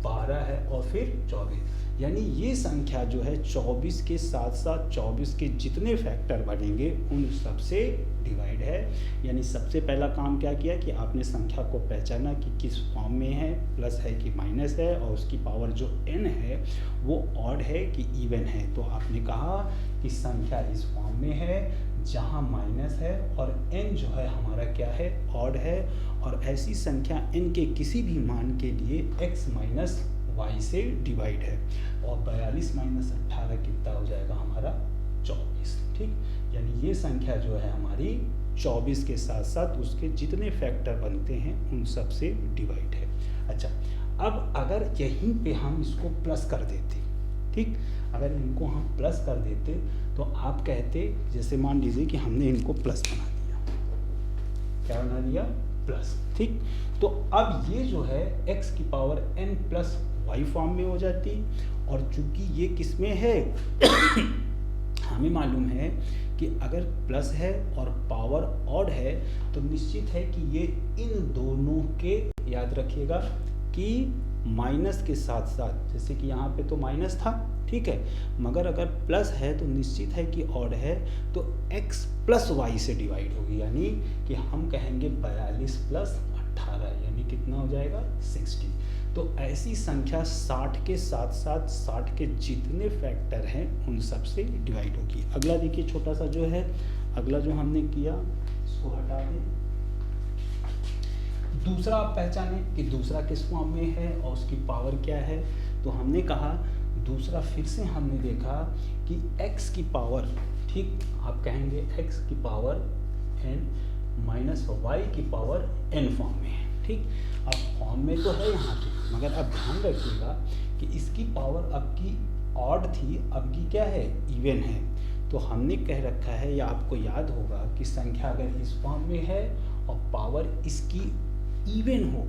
12 है और फिर 24, यानी ये संख्या जो है 24 के साथ साथ 24 के जितने फैक्टर बनेंगे उन सब से डिवाइड है। यानी सबसे पहला काम क्या किया कि आपने संख्या को पहचाना कि किस फॉर्म में है, प्लस है कि माइनस है, और उसकी पावर जो n है वो ऑड है कि इवन है। तो आपने कहा कि संख्या इस फॉर्म में है जहाँ माइनस है और n जो है हमारा क्या है, ऑड है, और ऐसी संख्या n के किसी भी मान के लिए x माइनस y से डिवाइड है। और 42 माइनस 18 कितना हो जाएगा हमारा 24, ठीक, यानी ये संख्या जो है हमारी 24 के साथ साथ उसके जितने फैक्टर बनते हैं उन सब से डिवाइड है। अच्छा, अब अगर यहीं पे हम इसको प्लस कर देते, ठीक, अगर इनको हम प्लस कर देते तो आप कहते, जैसे मान लीजिए कि हमने इनको प्लस बना दिया, क्या बना दिया, प्लस, ठीक, तो अब ये जो है x की power n plus y form में हो जाती, और चूंकि ये किस में है हमें मालूम है कि अगर प्लस है और पावर ऑड है तो निश्चित है कि ये इन दोनों के, याद रखिएगा कि माइनस के साथ साथ, जैसे कि यहाँ पे तो माइनस था, ठीक है, मगर अगर प्लस है तो निश्चित है कि ऑड है तो x प्लस वाई से डिवाइड होगी, यानी कि हम कहेंगे 42 प्लस 18, यानी कितना हो जाएगा 60। तो ऐसी संख्या 60 के साथ साथ 60 के जितने फैक्टर हैं उन सब से डिवाइड होगी। अगला देखिए छोटा सा जो है, अगला जो हमने किया इसको हटा दें। दूसरा आप पहचाने कि दूसरा किस फॉर्म में है और उसकी पावर क्या है। तो हमने कहा दूसरा, फिर से हमने देखा कि x की पावर, ठीक, आप कहेंगे x की पावर n माइनस y की पावर n फॉर्म में है, ठीक। ठीक। अब फॉर्म में तो है यहाँ पे, मगर अब ध्यान रखिएगा कि इसकी पावर अब की ऑड थी, अब की क्या है, इवन है। तो हमने कह रखा है, या आपको याद होगा कि संख्या अगर इस फॉर्म में है और पावर इसकी इवन हो,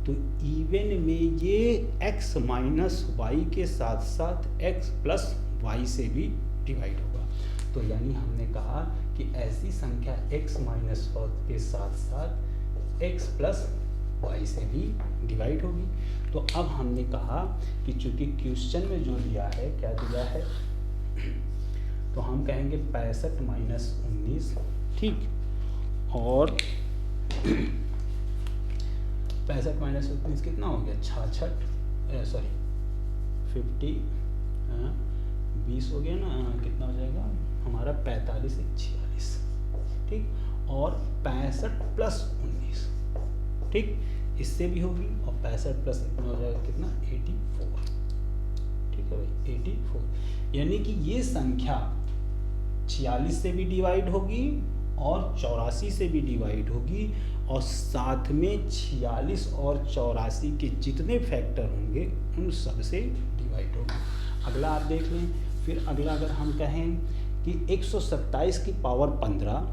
तो इवन में ये x माइनस वाई के साथ साथ x प्लस वाई से भी डिवाइड होगा। तो यानी हमने कहा कि ऐसी संख्या x माइनस वाई के साथ साथ x प्लस वाई से भी डिवाइड होगी। तो अब हमने कहा कि चूंकि क्वेश्चन में जो दिया है, क्या दिया है, तो हम कहेंगे 65 माइनस 19, ठीक, और 65 माइनस 19 कितना हो गया, 66, सॉरी 50, 20 हो गया ना, कितना हो जाएगा हमारा 45 से 46, ठीक, और 65 प्लस 19, ठीक, इससे भी होगी, और 65 प्लस इतना हो जाएगा कितना, 84, ठीक है भाई, 84। यानी कि ये संख्या 46 से भी डिवाइड होगी और 84 से भी डिवाइड होगी, और साथ में 46 और 84 के जितने फैक्टर होंगे उन सब से डिवाइड होगी। अगला आप देख लें, फिर अगला अगर हम कहें कि 127 की पावर 15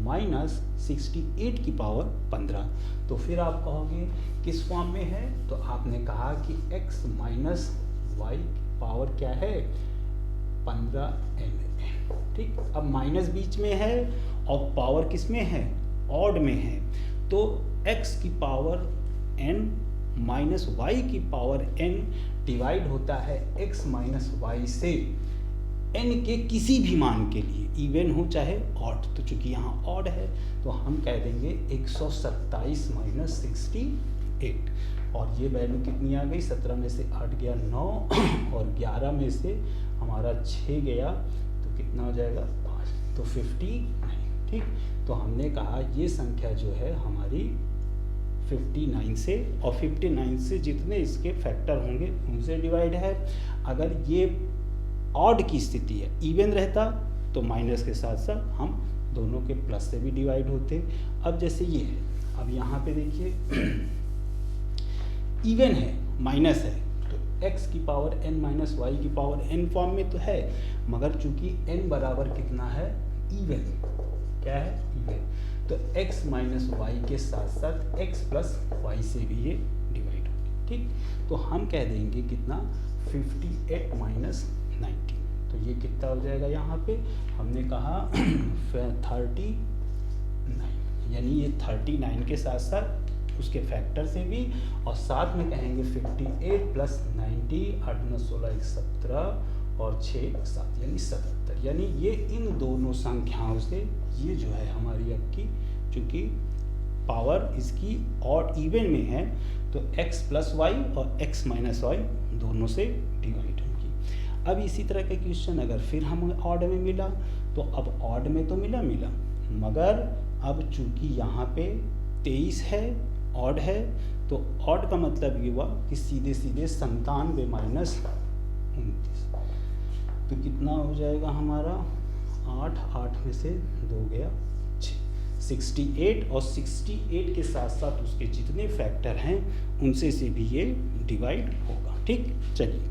माइनस 68 की पावर 15, तो फिर आप कहोगे किस फॉर्म में है, तो आपने कहा कि x माइनस वाई पावर क्या है, 15n, ठीक। अब माइनस बीच में है और पावर किस में है, ऑड में है, तो x की पावर n माइनस वाई की पावर n डिवाइड होता है x माइनस वाई से n के किसी भी मान के लिए, इवन हो चाहे ऑड। तो चूंकि यहाँ ऑड है तो हम कह देंगे 127 माइनस 68, और ये वैल्यू कितनी आ गई, 17 में से 8 गया 9, और 11 में से हमारा 6 गया, तो कितना हो जाएगा 5, तो 59, ठीक। तो हमने कहा ये संख्या जो है हमारी 59 से, और 59 से जितने इसके फैक्टर होंगे उनसे डिवाइड है। अगर ये ऑड की स्थिति है, इवन रहता तो माइनस के साथ साथ हम दोनों के प्लस से भी डिवाइड होते। अब जैसे ये है, अब यहाँ पे देखिए इवन है, माइनस है, तो x की पावर n माइनस वाई की पावर n फॉर्म में तो है, मगर चूंकि n बराबर कितना है, इवन, क्या है, इवन, तो x माइनस वाई के साथ साथ x प्लस वाई से भी ये डिवाइड होगी, ठीक। तो हम कह देंगे कितना, 58 माइनस 19, तो ये कितना हो जाएगा, यहाँ पे हमने कहा 39, यानी ये 39 के साथ साथ उसके फैक्टर से भी, और साथ में कहेंगे 58 प्लस 90, 8 9 16 17 और 6 7, यानी 77, यानी ये इन दोनों संख्याओं से ये जो है हमारी अब की, चूँकि पावर इसकी और इवन में है, तो x प्लस वाई और x माइनस वाई दोनों से डिवाइड होगी। अब इसी तरह का क्वेश्चन अगर फिर हमें ऑड में मिला, तो अब ऑड में तो मिला, मगर अब चूंकि यहाँ पे 23 है, ऑड है, तो ऑड का मतलब ये हुआ कि सीधे सीधे 97 माइनस 29, तो कितना हो जाएगा हमारा 8 में से 2 गया 68, और 68 के साथ साथ उसके जितने फैक्टर हैं उनसे से भी ये डिवाइड होगा, ठीक। चलिए,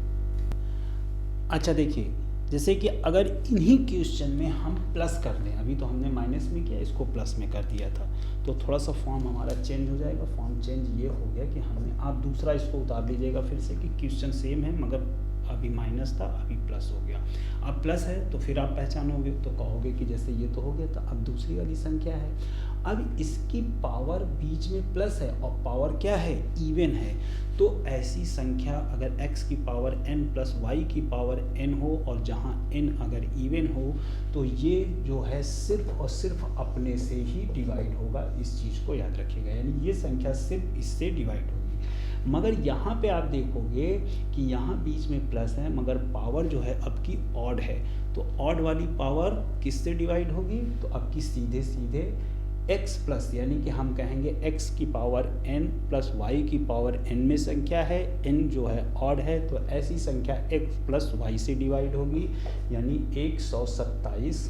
अच्छा देखिए, जैसे कि अगर इन्हीं क्वेश्चन में हम प्लस कर दें, अभी तो हमने माइनस में किया, इसको प्लस में कर दिया था, तो थोड़ा सा फॉर्म हमारा चेंज हो जाएगा। फॉर्म चेंज ये हो गया कि हमने, आप दूसरा इसको उतार लीजिएगा फिर से, कि क्वेश्चन सेम है मगर अभी माइनस था, अभी प्लस हो गया। अब प्लस है तो फिर आप पहचानोगे, तो कहोगे कि जैसे ये तो हो गया था, अब दूसरी वाली संख्या है, अब इसकी पावर बीच में प्लस है और पावर क्या है, इवन है, तो ऐसी संख्या अगर x की पावर n प्लस y की पावर n हो, और जहाँ n अगर इवन हो, तो ये जो है सिर्फ और सिर्फ अपने से ही डिवाइड होगा, इस चीज़ को याद रखिएगा, यानी ये संख्या सिर्फ इससे डिवाइड होगी। मगर यहाँ पे आप देखोगे कि यहाँ बीच में प्लस है, मगर पावर जो है अब की ऑड है, तो ऑड वाली पावर किससे डिवाइड होगी, तो अब की सीधे सीधे x प्लस, यानी कि हम कहेंगे x की पावर n प्लस y की पावर n में संख्या है, n जो है ऑड है, तो ऐसी संख्या x प्लस y से डिवाइड होगी, यानी 127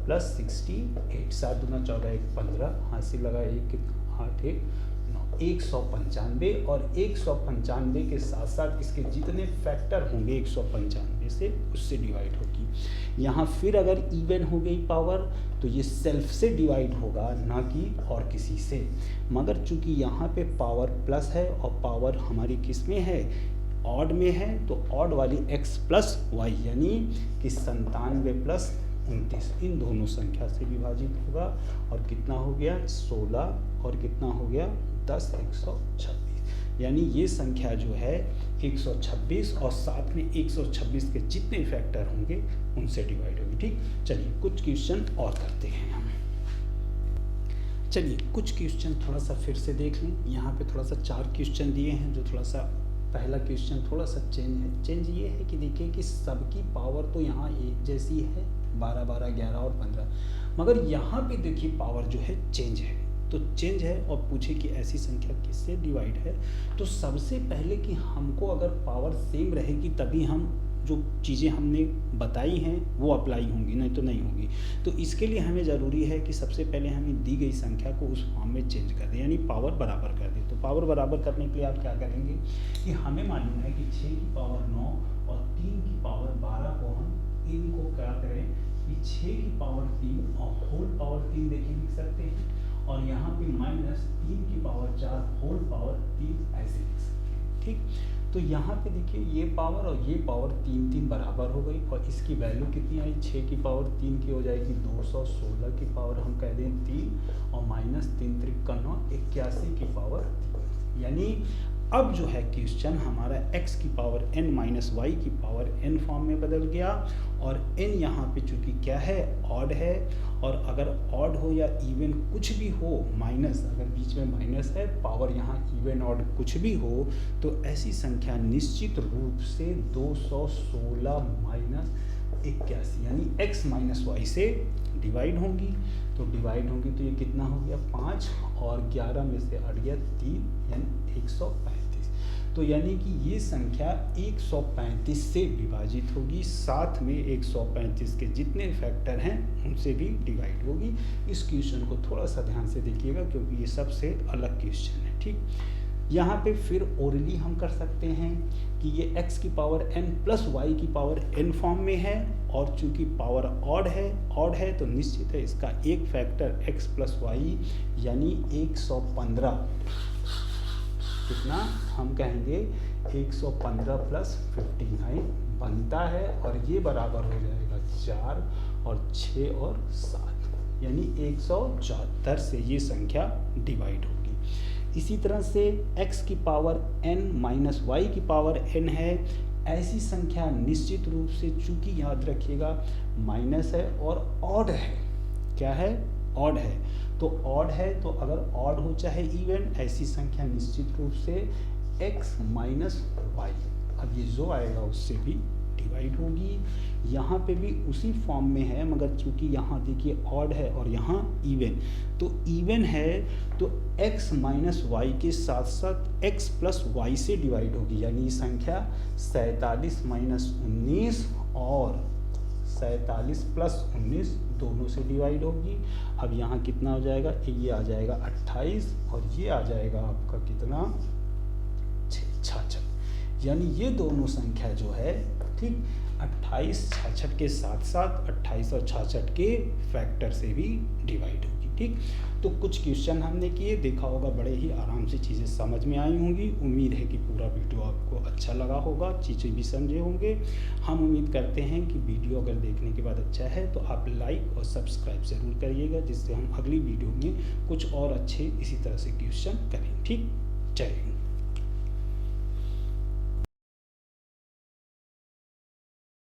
प्लस 68, 7 दूना 14 1 15, हाथ से लगा 1 8 1 195 और 195 के साथ साथ इसके जितने फैक्टर होंगे 195 से उससे डिवाइड होगी। यहाँ फिर अगर इवन हो गई पावर तो ये सेल्फ से डिवाइड होगा, ना कि और किसी से। मगर चूंकि यहाँ पे पावर प्लस है और पावर हमारी किस में है, ऑड में है, तो ऑड वाली x प्लस वाई यानी कि 97 प्लस 29 इन दोनों संख्या से विभाजित होगा और कितना हो गया 16 और कितना हो गया 10 126, यानी ये संख्या जो है 126 और साथ में 126 के जितने फैक्टर होंगे उनसे डिवाइड होगी। ठीक, चलिए कुछ क्वेश्चन और करते हैं हम। चलिए कुछ क्वेश्चन थोड़ा सा फिर से देख लें। यहाँ पे थोड़ा सा 4 क्वेश्चन दिए हैं जो थोड़ा सा, पहला क्वेश्चन थोड़ा सा चेंज है। चेंज ये है कि देखिए कि सबकी पावर तो यहाँ एक जैसी है 12 12 11 और 15, मगर यहाँ पे देखिए पावर जो है चेंज है। तो चेंज है और पूछे कि ऐसी संख्या किससे डिवाइड है, तो सबसे पहले कि हमको अगर पावर सेम रहेगी तभी हम जो चीज़ें हमने बताई हैं वो अप्लाई होंगी, नहीं तो नहीं होगी। तो इसके लिए हमें ज़रूरी है कि सबसे पहले हमें दी गई संख्या को उस फॉर्म में चेंज कर दें, यानी पावर बराबर कर दें। तो पावर बराबर करने के लिए आप क्या करेंगे कि हमें मालूम है कि 6 की पावर 9 और 3 की पावर 12 को हम इनको क्या करें कि 6 की पावर 3 और होल पावर 3 देखिए लिख सकते हैं, और यहाँ पे माइनस 3 की पावर 4 होल पावर 3 ऐसे लिख सकते हैं। ठीक, तो यहाँ पे देखिए ये पावर और ये पावर 3 बराबर हो गई और इसकी वैल्यू कितनी आई, 6 की पावर 3 की हो जाएगी 216 की पावर हम कह दें 3 और माइनस 3 3 81 की पावर 3, यानी अब जो है क्वेश्चन हमारा x की पावर n माइनस वाई की पावर n फॉर्म में बदल गया, और n यहाँ पे चूंकि क्या है ऑड है, और अगर ऑड हो या इवन कुछ भी हो, माइनस अगर बीच में माइनस है, पावर यहाँ इवन ऑड कुछ भी हो, तो ऐसी संख्या निश्चित रूप से 216 माइनस 81 यानी x माइनस वाई से डिवाइड होंगी। तो डिवाइड होंगी तो ये कितना हो गया 5 और 11 में से हट गया 3 यानी 135। तो यानी कि ये संख्या 135 से विभाजित होगी, साथ में 135 के जितने फैक्टर हैं उनसे भी डिवाइड होगी। इस क्वेश्चन को थोड़ा सा ध्यान से देखिएगा क्योंकि ये सबसे अलग क्वेश्चन है। ठीक, यहाँ पे फिर ओरली हम कर सकते हैं कि ये x की पावर n प्लस वाई की पावर n फॉर्म में है, और चूंकि पावर ऑड है तो निश्चित है इसका एक फैक्टर x प्लस वाई यानी 115, कितना हम कहेंगे 115 प्लस 59 बनता है, और ये बराबर हो जाएगा 4 और 6 और 7 यानी 174 से ये संख्या डिवाइड होगी। इसी तरह से x की पावर n माइनस वाई की पावर n है, ऐसी संख्या निश्चित रूप से चूंकि याद रखिएगा माइनस है और ऑड है, क्या है ऑड है, तो ऑड है तो अगर ऑड हो चाहे इवन, ऐसी संख्या निश्चित रूप से x माइनस वाई, अब ये जो आएगा उससे भी डिवाइड होगी। यहाँ पे भी उसी फॉर्म में है, मगर चूंकि यहाँ देखिए ऑड है और यहाँ इवन, तो इवन है तो x माइनस वाई के साथ साथ x प्लस वाई से डिवाइड होगी, यानी संख्या 47 माइनस 19 और 47 प्लस 19 दोनों से डिवाइड होगी। अब यहाँ कितना हो जाएगा, ये आ जाएगा 28 और ये आ जाएगा आपका कितना 66, यानी ये दोनों संख्या जो है ठीक 28 66 के साथ साथ 28 और 66 के फैक्टर से भी डिवाइड होगी। ठीक, तो कुछ क्वेश्चन हमने किए, देखा होगा बड़े ही आराम से चीज़ें समझ में आई होंगी। उम्मीद है कि पूरा वीडियो आपको अच्छा लगा होगा, चीज़ें भी समझे होंगे। हम उम्मीद करते हैं कि वीडियो अगर देखने के बाद अच्छा है तो आप लाइक और सब्सक्राइब ज़रूर करिएगा, जिससे हम अगली वीडियो में कुछ और अच्छे इसी तरह से क्वेश्चन करें। ठीक, जय हिंद।